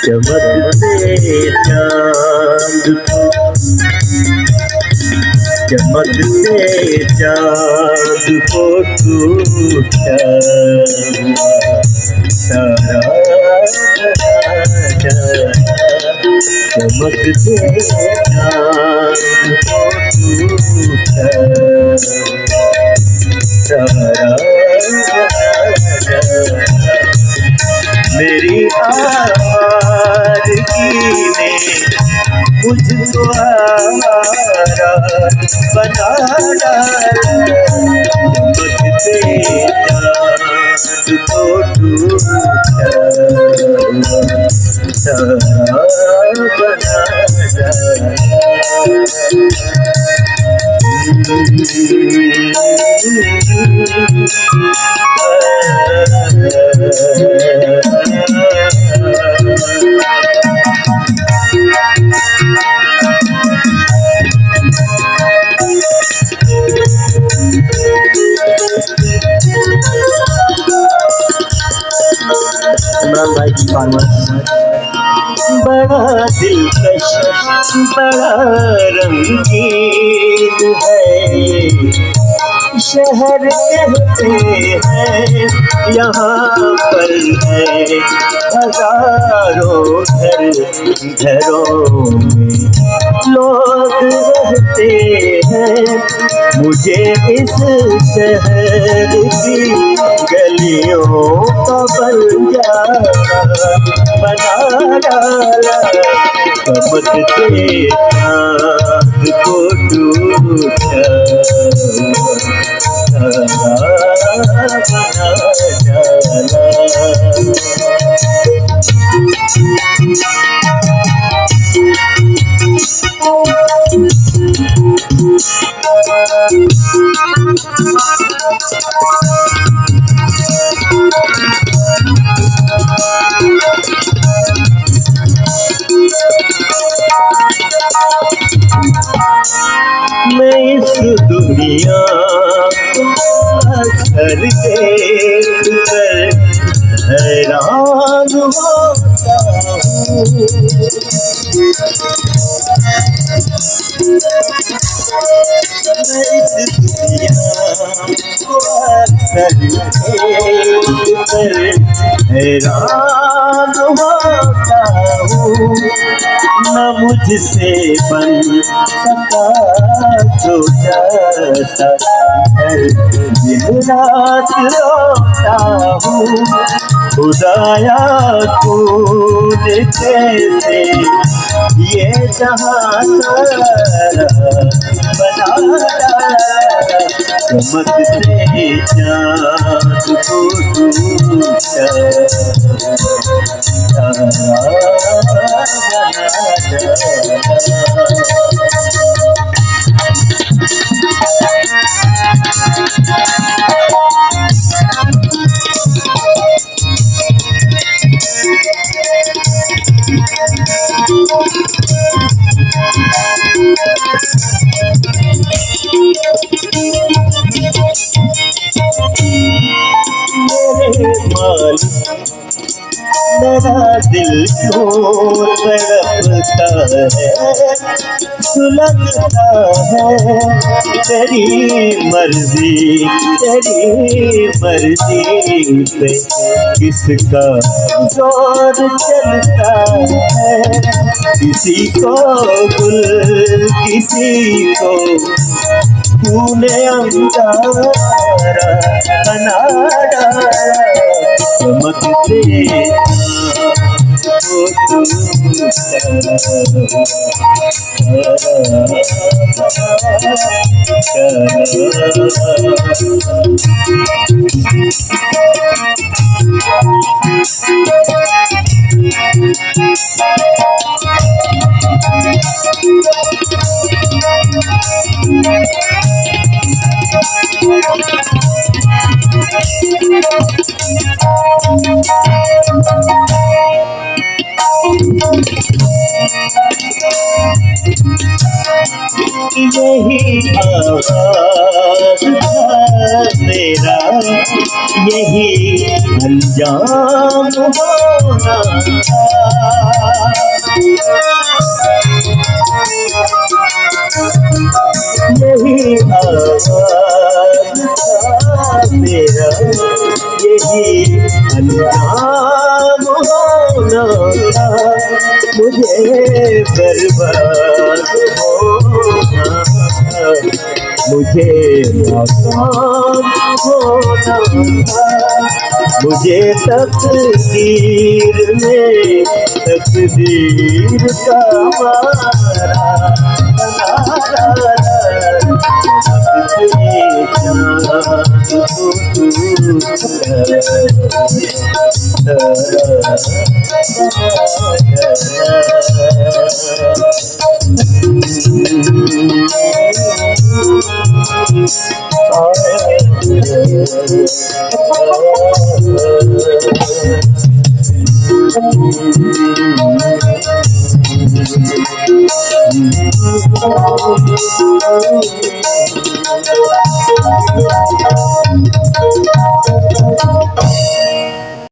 चमकते चांद चमकते चांद को टूटा सारा चमकते चांद को टूटा सारा मेरी आवाज़ की ने मुझको आवारा बना डाला मुझसे चाँद को टूटा सारा बना डाला बड़ा दिलकश बड़ा रंगीन है शहर कहते हैं यहाँ पर है हजारों घरों में लोग रहते हैं मुझे इस शहर की गलियों का बंजारा बना डाला चमकते चाँद को टूटा बना डाला मैं इस दुनिया अक्सर देख कर हैरान होता हूँ मैं इस दुनिया को अक्सर देख कर हैरान होता हूँ न मुझसे बन सका छोटा सा दिन रात रोता हूँ खुदाया तूने कैसे ये जहाँ बना चमकते चाँद को टूटा मेरा दिल क्यों तड़पता है सुलगता है तेरी मर्जी पे किसका जोर चलता है किसी को गुल किसी को तूने अंगारा बना डाला चमकते को यही आवाज़ था मेरा, यही अंजाम होना था। यही आवाज़ था मेरा, यही अंजाम होना था। मुझे बर्बाद होना था, मुझे नाकाम होना था। मुझे तकदीर में तकदीर का मारा बनाना।